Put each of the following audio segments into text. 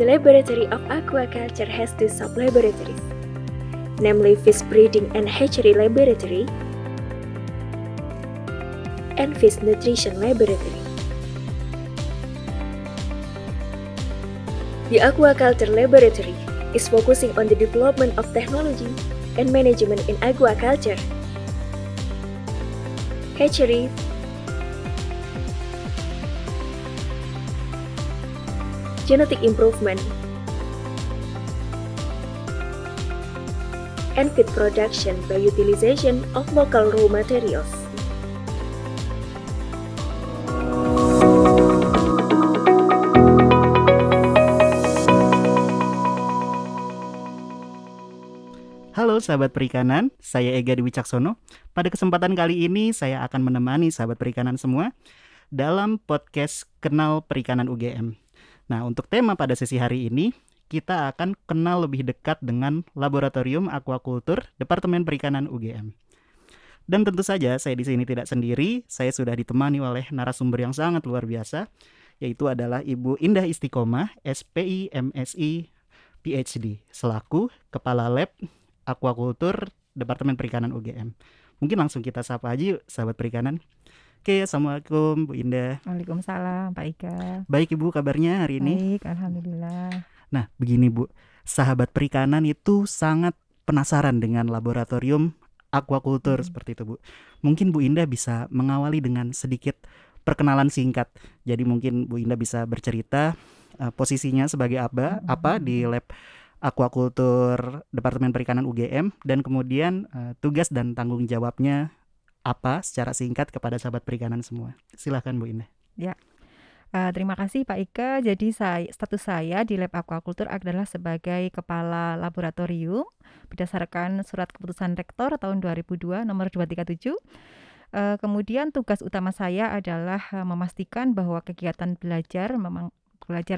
The Laboratory of Aquaculture has two sub-laboratories, namely Fish Breeding and Hatchery Laboratory and Fish Nutrition Laboratory. The Aquaculture Laboratory is focusing on the development of technology and management in aquaculture. Hatchery, genetic improvement, and feed production by utilization of local raw materials. Halo sahabat perikanan, saya Ega Dwi Caksono. Pada kesempatan kali ini saya akan menemani sahabat perikanan semua dalam podcast Kenal Perikanan UGM. Nah, untuk tema pada sesi hari ini, kita akan kenal lebih dekat dengan Laboratorium Aquaculture Departemen Perikanan UGM. Dan tentu saja saya di sini tidak sendiri, saya sudah ditemani oleh narasumber yang sangat luar biasa, yaitu adalah Ibu Indah Istiqomah, SPI, MSI, PhD, selaku Kepala Lab Aquaculture Departemen Perikanan UGM. Mungkin langsung kita sapa aja yuk sahabat perikanan. Oke, Assalamualaikum Bu Indah. Waalaikumsalam Pak Ika. Baik Ibu, kabarnya hari ini? Baik, Alhamdulillah. Nah, begini Bu, sahabat perikanan itu sangat penasaran dengan laboratorium aquaculture seperti itu Bu. Mungkin Bu Indah bisa mengawali dengan sedikit perkenalan singkat. Jadi mungkin Bu Indah bisa bercerita posisinya sebagai apa di lab aquaculture Departemen Perikanan UGM, dan kemudian tugas dan tanggung jawabnya apa secara singkat kepada sahabat perikanan semua. Silakan Bu Indah. Ya, terima kasih Pak Ika. Jadi status saya di Lab Aquaculture adalah sebagai Kepala Laboratorium berdasarkan Surat Keputusan Rektor tahun 2002 nomor 237. Kemudian tugas utama saya adalah memastikan bahwa kegiatan belajar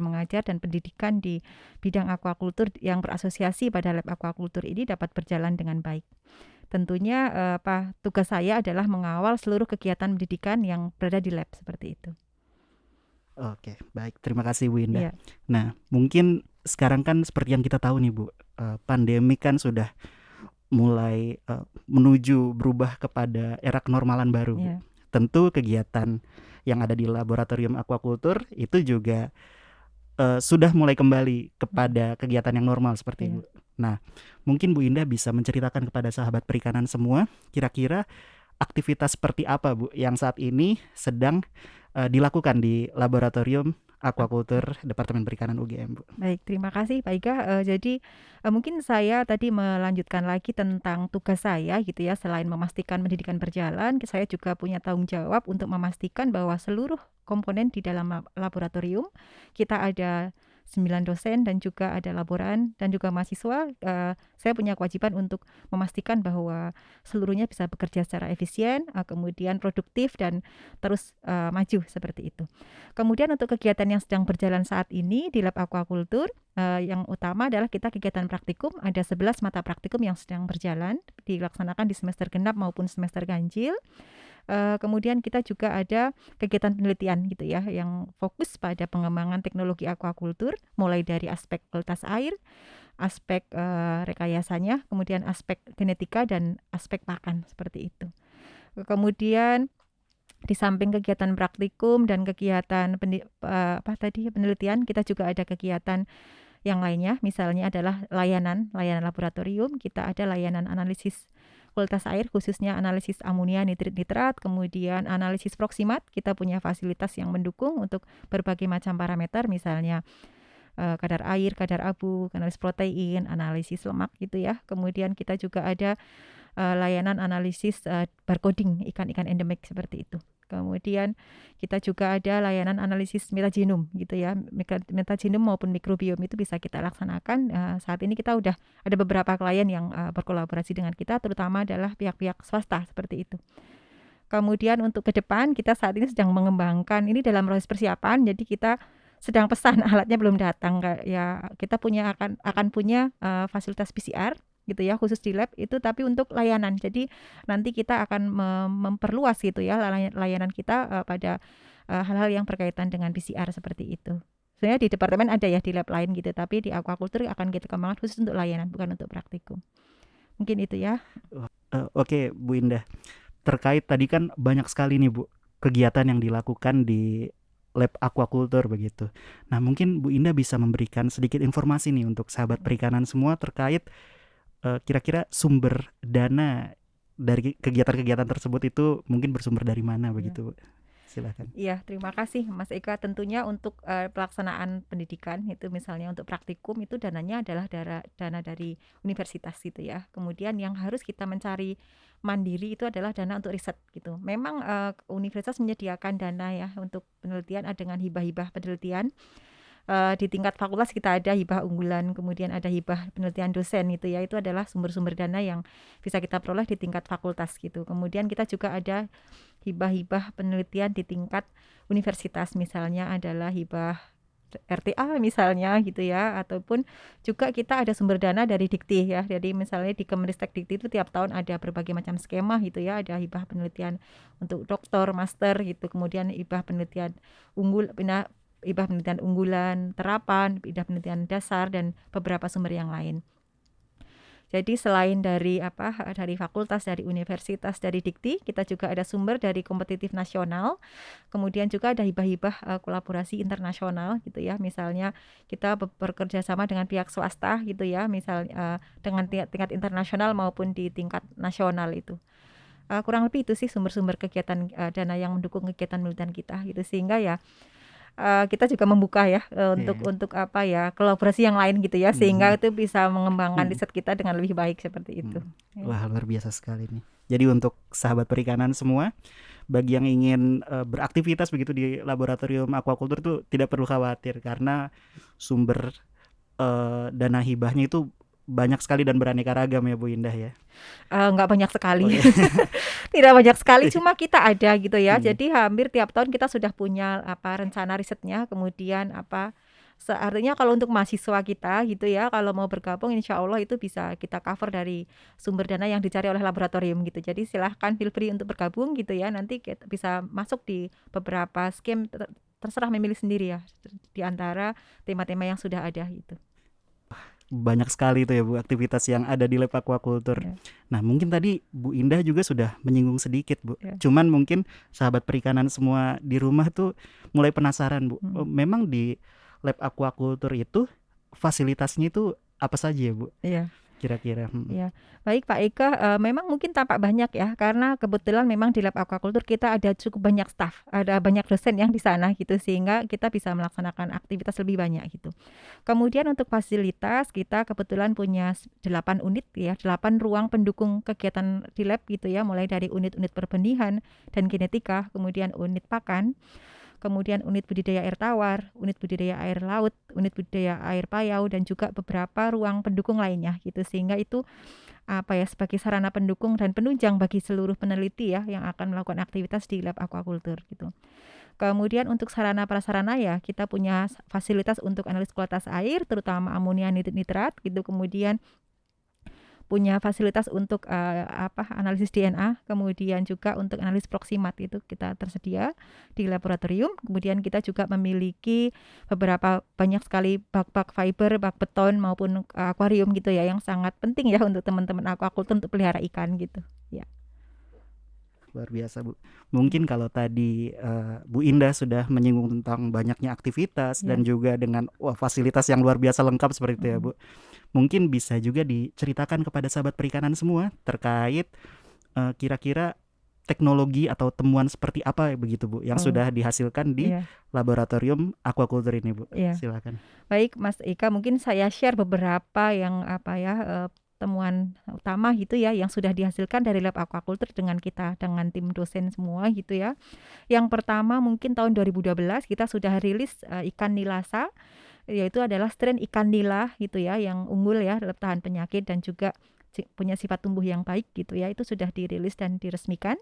mengajar dan pendidikan di bidang aquaculture yang berasosiasi pada Lab Aquaculture ini dapat berjalan dengan baik. Tentunya tugas saya adalah mengawal seluruh kegiatan pendidikan yang berada di lab seperti itu. Oke, baik. Terima kasih Bu Indah. Iya. Nah, mungkin sekarang kan seperti yang kita tahu nih Bu, pandemi kan sudah mulai menuju berubah kepada era kenormalan baru. Iya. Tentu kegiatan yang ada di laboratorium aquaculture itu juga sudah mulai kembali kepada kegiatan yang normal seperti Iya. Bu. Nah, mungkin Bu Indah bisa menceritakan kepada sahabat perikanan semua kira-kira aktivitas seperti apa Bu yang saat ini sedang dilakukan di laboratorium aquaculture Departemen Perikanan UGM Bu. Baik, terima kasih Pak Ika. Jadi mungkin saya tadi melanjutkan lagi tentang tugas saya gitu ya. Selain memastikan pendidikan berjalan, saya juga punya tanggung jawab untuk memastikan bahwa seluruh komponen di dalam laboratorium kita ada 9 dosen dan juga ada laboran dan juga mahasiswa. Saya punya kewajiban untuk memastikan bahwa seluruhnya bisa bekerja secara efisien, kemudian produktif dan terus maju seperti itu. Kemudian untuk kegiatan yang sedang berjalan saat ini di Lab Aquaculture, yang utama adalah kita kegiatan praktikum. Ada 11 mata praktikum yang sedang berjalan, dilaksanakan di semester genap maupun semester ganjil. Kemudian kita juga ada kegiatan penelitian gitu ya, yang fokus pada pengembangan teknologi aquaculture, mulai dari aspek kualitas air, aspek rekayasanya, kemudian aspek genetika dan aspek pakan seperti itu. Kemudian di samping kegiatan praktikum dan kegiatan penelitian, kita juga ada kegiatan yang lainnya, misalnya adalah layanan laboratorium. Kita ada layanan analisis kualitas air, khususnya analisis amonia, nitrit-nitrat, kemudian analisis proksimat. Kita punya fasilitas yang mendukung untuk berbagai macam parameter, misalnya kadar air, kadar abu, analisis protein, analisis lemak gitu ya. Kemudian kita juga ada layanan analisis barcoding ikan-ikan endemik seperti itu. Kemudian kita juga ada layanan analisis metagenom gitu ya. Metagenom maupun mikrobiom itu bisa kita laksanakan. Saat ini kita udah ada beberapa klien yang berkolaborasi dengan kita, terutama adalah pihak-pihak swasta seperti itu. Kemudian untuk ke depan kita saat ini sedang mengembangkan ini dalam proses persiapan. Jadi kita sedang pesan, alatnya belum datang ya. Kita akan punya fasilitas PCR gitu ya, khusus di lab itu, tapi untuk layanan. Jadi nanti kita akan memperluas gitu ya layanan kita pada hal-hal yang berkaitan dengan PCR seperti itu. Sebenarnya di departemen ada ya di lab lain gitu, tapi di aquaculture akan kita kembangkan khusus untuk layanan, bukan untuk praktikum. Mungkin itu ya. Oke, Bu Indah. Terkait tadi kan banyak sekali nih Bu kegiatan yang dilakukan di lab aquaculture begitu. Nah, mungkin Bu Indah bisa memberikan sedikit informasi nih untuk sahabat perikanan semua terkait kira-kira sumber dana dari kegiatan-kegiatan tersebut itu mungkin bersumber dari mana begitu Bu? Silakan. Iya, terima kasih Mas Eka. Tentunya untuk pelaksanaan pendidikan itu misalnya untuk praktikum itu dananya adalah dana dari universitas gitu ya. Kemudian yang harus kita mencari mandiri itu adalah dana untuk riset gitu. Memang universitas menyediakan dana ya untuk penelitian dengan hibah-hibah penelitian. Di tingkat fakultas kita ada hibah unggulan, kemudian ada hibah penelitian dosen gitu ya. Itu adalah sumber-sumber dana yang bisa kita peroleh di tingkat fakultas gitu. Kemudian kita juga ada hibah-hibah penelitian di tingkat universitas, misalnya adalah hibah RTA misalnya gitu ya, ataupun juga kita ada sumber dana dari Dikti ya. Jadi misalnya di Kemenristek Dikti itu tiap tahun ada berbagai macam skema gitu ya, ada hibah penelitian untuk doktor, master gitu, kemudian hibah penelitian hibah penelitian unggulan, terapan, hibah penelitian dasar, dan beberapa sumber yang lain. Jadi selain dari fakultas, dari universitas, dari Dikti, kita juga ada sumber dari kompetitif nasional. Kemudian juga ada hibah-hibah kolaborasi internasional gitu ya. Misalnya kita bekerja sama dengan pihak swasta gitu ya, misalnya dengan tingkat internasional maupun di tingkat nasional itu. Kurang lebih itu sih sumber-sumber kegiatan dana yang mendukung kegiatan penelitian kita gitu, sehingga ya kita juga membuka ya untuk kolaborasi yang lain gitu ya, sehingga itu bisa mengembangkan riset kita dengan lebih baik seperti itu. Wah, luar biasa sekali nih. Jadi untuk sahabat perikanan semua, bagi yang ingin beraktivitas begitu di laboratorium aquaculture tuh tidak perlu khawatir karena sumber dana hibahnya itu banyak sekali dan beraneka ragam ya Bu Indah ya. Nggak banyak sekali. Tidak banyak sekali, cuma kita ada gitu ya. Jadi hampir tiap tahun kita sudah punya rencana risetnya. Kemudian artinya kalau untuk mahasiswa kita gitu ya, kalau mau bergabung insya Allah itu bisa kita cover dari sumber dana yang dicari oleh laboratorium gitu. Jadi silahkan feel free untuk bergabung gitu ya. Nanti kita bisa masuk di beberapa skema, terserah memilih sendiri ya di antara tema-tema yang sudah ada gitu. Banyak sekali itu ya Bu aktivitas yang ada di lab aquaculture. Nah, mungkin tadi Bu Indah juga sudah menyinggung sedikit Bu. Cuman mungkin sahabat perikanan semua di rumah tuh mulai penasaran Bu. Memang di lab aquaculture itu fasilitasnya itu apa saja ya Bu? Iya. Kira-kira. Ya, baik Pak Eka, memang mungkin tampak banyak ya, karena kebetulan memang di lab aquaculture kita ada cukup banyak staff, ada banyak dosen yang di sana gitu, sehingga kita bisa melaksanakan aktivitas lebih banyak gitu. Kemudian untuk fasilitas kita kebetulan punya 8 unit ya, 8 ruang pendukung kegiatan di lab gitu ya, mulai dari unit-unit perbenihan dan genetika, kemudian unit pakan, kemudian unit budidaya air tawar, unit budidaya air laut, unit budidaya air payau, dan juga beberapa ruang pendukung lainnya gitu, sehingga itu sebagai sarana pendukung dan penunjang bagi seluruh peneliti ya yang akan melakukan aktivitas di lab aquaculture gitu. Kemudian untuk sarana prasarana ya kita punya fasilitas untuk analisis kualitas air, terutama amonia nitrat gitu, kemudian punya fasilitas untuk analisis DNA, kemudian juga untuk analisis proximat itu kita tersedia di laboratorium. Kemudian kita juga memiliki banyak sekali bak-bak fiber, bak beton maupun akuarium gitu ya, yang sangat penting ya untuk teman-teman aquaculture untuk pelihara ikan gitu ya. Luar biasa Bu. Mungkin kalau tadi Bu Indah sudah menyinggung tentang banyaknya aktivitas dan juga dengan fasilitas yang luar biasa lengkap seperti itu ya Bu. Mungkin bisa juga diceritakan kepada sahabat perikanan semua terkait kira-kira teknologi atau temuan seperti apa begitu Bu yang sudah dihasilkan di laboratorium aquaculture ini Bu. Silakan. Baik Mas Eka, mungkin saya share beberapa yang temuan utama gitu ya yang sudah dihasilkan dari lab aquaculture dengan tim dosen semua gitu ya. Yang pertama mungkin tahun 2012 kita sudah rilis ikan nilasa, yaitu adalah strain ikan nila gitu ya yang unggul ya, tahan penyakit dan juga punya sifat tumbuh yang baik gitu ya. Itu sudah dirilis dan diresmikan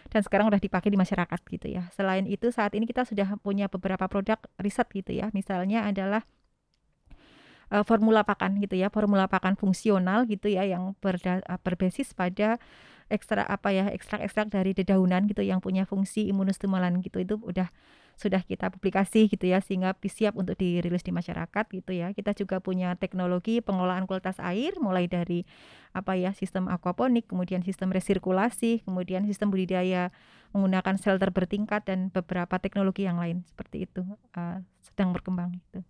dan sekarang sudah dipakai di masyarakat gitu ya. Selain itu saat ini kita sudah punya beberapa produk riset gitu ya. Misalnya adalah formula pakan gitu ya, formula pakan fungsional gitu ya yang berbasis pada ekstrak-ekstrak dari dedaunan gitu yang punya fungsi imunostimulan gitu. Itu udah sudah kita publikasi gitu ya, sehingga siap untuk dirilis di masyarakat gitu ya. Kita juga punya teknologi pengelolaan kualitas air mulai dari sistem aquaponik, kemudian sistem resirkulasi, kemudian sistem budidaya menggunakan shelter bertingkat dan beberapa teknologi yang lain seperti itu sedang berkembang gitu.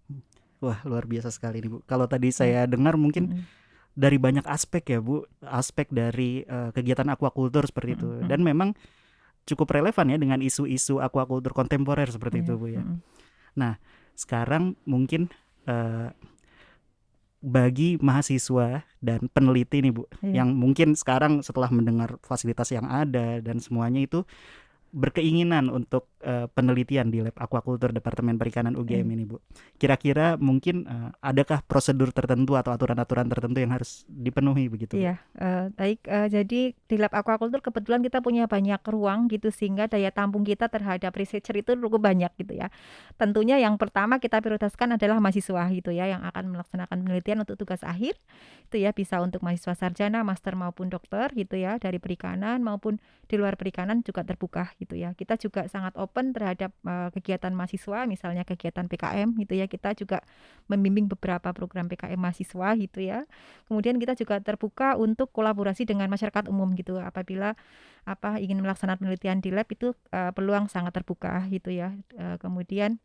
Wah, luar biasa sekali nih Bu. Kalau tadi saya dengar mungkin dari banyak aspek ya Bu, aspek dari kegiatan aquaculture seperti itu, dan memang cukup relevan ya dengan isu-isu aquaculture kontemporer seperti itu Bu ya. Nah, sekarang mungkin bagi mahasiswa dan peneliti nih Bu, yang mungkin sekarang setelah mendengar fasilitas yang ada dan semuanya itu berkeinginan untuk penelitian di Lab Aquaculture Departemen Perikanan UGM ini Bu. Kira-kira mungkin adakah prosedur tertentu atau aturan-aturan tertentu yang harus dipenuhi begitu Bu? Iya, baik. Jadi di Lab Aquaculture kebetulan kita punya banyak ruang gitu, sehingga daya tampung kita terhadap researcher itu cukup banyak gitu ya. Tentunya yang pertama kita prioritaskan adalah mahasiswa gitu ya, yang akan melaksanakan penelitian untuk tugas akhir. Itu ya bisa untuk mahasiswa sarjana, master maupun dokter gitu ya, dari perikanan maupun di luar perikanan juga terbuka gitu ya. Kita juga sangat open terhadap kegiatan mahasiswa, misalnya kegiatan PKM gitu ya. Kita juga membimbing beberapa program PKM mahasiswa gitu ya. Kemudian kita juga terbuka untuk kolaborasi dengan masyarakat umum gitu. Apabila ingin melaksanakan penelitian di lab itu peluang sangat terbuka gitu ya. Kemudian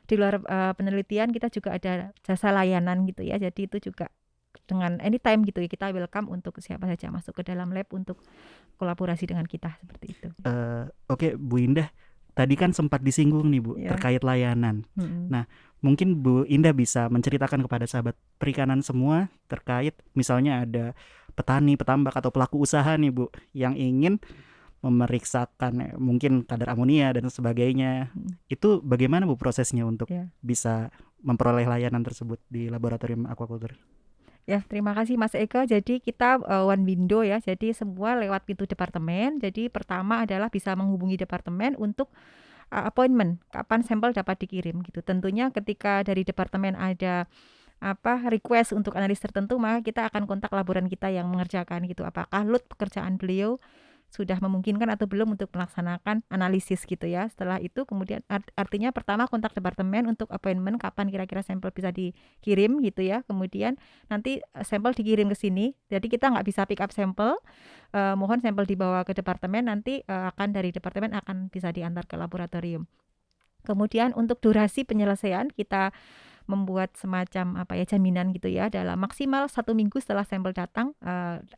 di luar penelitian kita juga ada jasa layanan gitu ya. Jadi itu juga dengan anytime gitu ya, kita welcome untuk siapa saja masuk ke dalam lab untuk kolaborasi dengan kita seperti itu. Oke, Bu Indah, tadi kan sempat disinggung nih Bu terkait layanan. Nah, mungkin Bu Indah bisa menceritakan kepada sahabat perikanan semua terkait misalnya ada petani, petambak atau pelaku usaha nih Bu yang ingin memeriksakan mungkin kadar amonia dan sebagainya. Itu bagaimana Bu prosesnya untuk bisa memperoleh layanan tersebut di laboratorium aquaculture? Ya, terima kasih Mas Eka. Jadi kita one window ya. Jadi semua lewat pintu departemen. Jadi pertama adalah bisa menghubungi departemen untuk appointment kapan sampel dapat dikirim gitu. Tentunya ketika dari departemen ada request untuk analis tertentu, maka kita akan kontak laboran kita yang mengerjakan gitu. Apakah load pekerjaan beliau sudah memungkinkan atau belum untuk melaksanakan analisis gitu ya. Setelah itu kemudian artinya pertama kontak departemen untuk appointment kapan kira-kira sampel bisa dikirim gitu ya. Kemudian nanti sampel dikirim ke sini. Jadi kita nggak bisa pick up sampel. Mohon sampel dibawa ke departemen, nanti akan dari departemen akan bisa diantar ke laboratorium. Kemudian untuk durasi penyelesaian kita membuat semacam jaminan gitu ya, dalam maksimal 1 minggu setelah sampel datang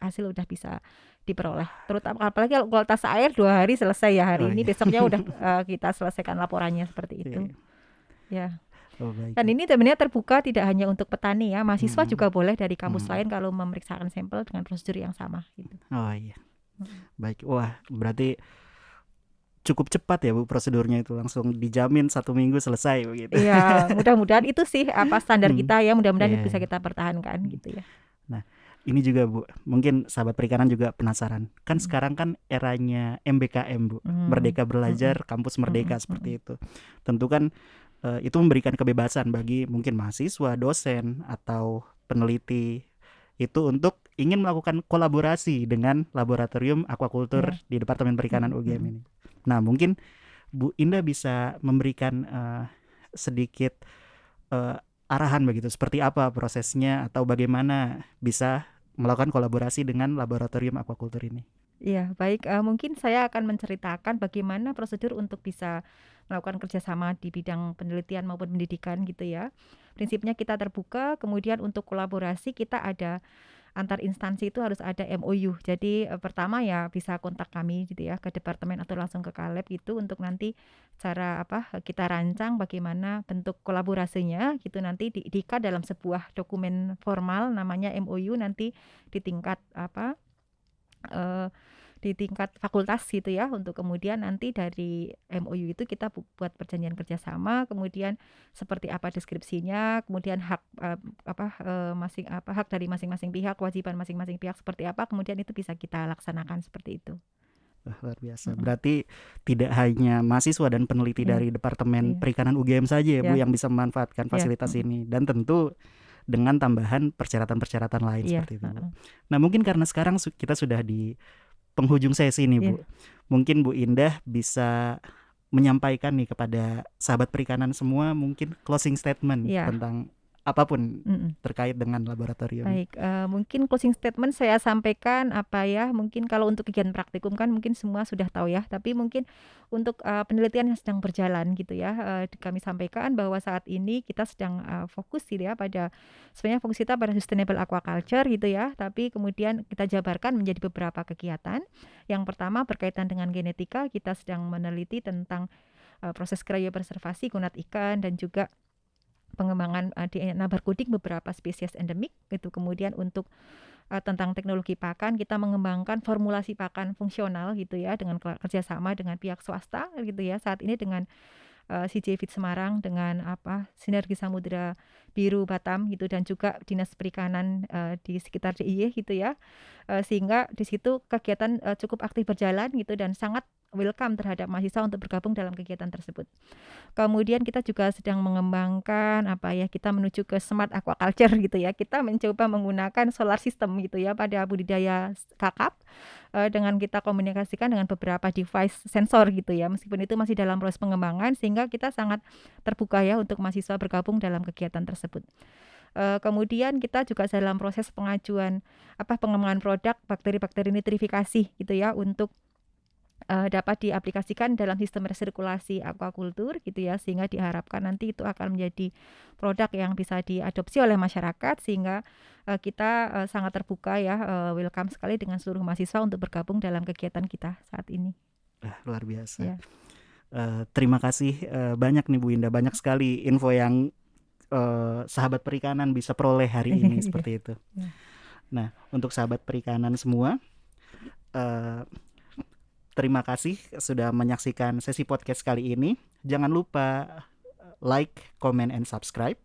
hasil udah bisa diperoleh. Terutama apalagi kalau kualitas air 2 hari selesai ya, hari ini besoknya udah kita selesaikan laporannya seperti itu. Ya. Dan ini sebenarnya terbuka tidak hanya untuk petani ya, mahasiswa juga boleh dari kampus lain kalau memeriksakan sampel dengan prosedur yang sama gitu. Oh iya. Baik. Wah, berarti cukup cepat ya Bu prosedurnya, itu langsung dijamin 1 minggu selesai begitu. Iya, mudah-mudahan itu sih standar kita ya, mudah-mudahan bisa kita pertahankan gitu ya. Nah, ini juga Bu, mungkin sahabat perikanan juga penasaran. Kan sekarang kan eranya MBKM Bu, Merdeka Belajar Kampus Merdeka seperti itu. Tentu kan itu memberikan kebebasan bagi mungkin mahasiswa, dosen atau peneliti itu untuk ingin melakukan kolaborasi dengan laboratorium aquaculture di Departemen Perikanan UGM ini. Nah, mungkin Bu Indah bisa memberikan sedikit arahan begitu, seperti apa prosesnya atau bagaimana bisa melakukan kolaborasi dengan laboratorium aquaculture ini. Iya, baik. Mungkin saya akan menceritakan bagaimana prosedur untuk bisa melakukan kerjasama di bidang penelitian maupun pendidikan gitu ya. Prinsipnya kita terbuka, kemudian untuk kolaborasi kita ada antar instansi itu harus ada MOU. Jadi pertama ya bisa kontak kami gitu ya ke departemen atau langsung ke Kaleb gitu untuk nanti cara kita rancang bagaimana bentuk kolaborasinya gitu, nanti diikat dalam sebuah dokumen formal namanya MOU, nanti di tingkat di tingkat fakultas gitu ya, untuk kemudian nanti dari MOU itu kita buat perjanjian kerjasama, kemudian seperti apa deskripsinya, kemudian hak hak dari masing-masing pihak, kewajiban masing-masing pihak seperti apa, kemudian itu bisa kita laksanakan seperti itu. Luar biasa. Berarti tidak hanya mahasiswa dan peneliti dari Departemen Perikanan UGM saja ya Bu yang bisa memanfaatkan fasilitas ini, dan tentu dengan tambahan persyaratan-persyaratan lain seperti itu. Nah, mungkin karena sekarang kita sudah di penghujung sesi nih Bu, mungkin Bu Indah bisa menyampaikan nih kepada sahabat perikanan semua mungkin closing statement Iya. tentang apapun Mm-mm. terkait dengan laboratorium. Baik, mungkin closing statement saya sampaikan apa ya, mungkin kalau untuk kegiatan praktikum kan mungkin semua sudah tahu ya, tapi mungkin untuk penelitian yang sedang berjalan gitu ya, kami sampaikan bahwa saat ini kita sedang fokus gitu ya pada, sebenarnya fokus kita pada sustainable aquaculture gitu ya, tapi kemudian kita jabarkan menjadi beberapa kegiatan. Yang pertama berkaitan dengan genetika, kita sedang meneliti tentang proses cryopreservasi kunat ikan dan juga pengembangan DNA barcoding beberapa spesies endemik gitu. Kemudian untuk tentang teknologi pakan, kita mengembangkan formulasi pakan fungsional gitu ya, dengan kerjasama dengan pihak swasta gitu ya. Saat ini dengan CJ Feed Semarang, dengan Sinergi Samudra Biru Batam gitu, dan juga Dinas Perikanan di sekitar DIY gitu ya. Sehingga di situ kegiatan cukup aktif berjalan gitu, dan sangat welcome terhadap mahasiswa untuk bergabung dalam kegiatan tersebut. Kemudian kita juga sedang mengembangkan kita menuju ke smart aquaculture gitu ya. Kita mencoba menggunakan solar system gitu ya pada budidaya kakap, dengan kita komunikasikan dengan beberapa device sensor gitu ya. Meskipun itu masih dalam proses pengembangan, sehingga kita sangat terbuka ya untuk mahasiswa bergabung dalam kegiatan tersebut. Kemudian kita juga dalam proses pengajuan pengembangan produk bakteri-bakteri nitrifikasi gitu ya, untuk dapat diaplikasikan dalam sistem resirkulasi aquaculture gitu ya, sehingga diharapkan nanti itu akan menjadi produk yang bisa diadopsi oleh masyarakat, sehingga kita sangat terbuka ya, welcome sekali dengan seluruh mahasiswa untuk bergabung dalam kegiatan kita saat ini. Luar biasa. Ya. Terima kasih banyak nih Bu Indah, banyak sekali info yang sahabat perikanan bisa peroleh hari ini seperti itu. Nah, untuk sahabat perikanan semua, terima kasih sudah menyaksikan sesi podcast kali ini. Jangan lupa like, comment, and subscribe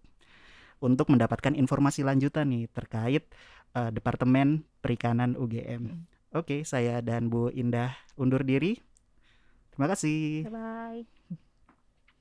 untuk mendapatkan informasi lanjutan nih terkait Departemen Perikanan UGM. Oke, saya dan Bu Indah undur diri. Terima kasih. Bye-bye.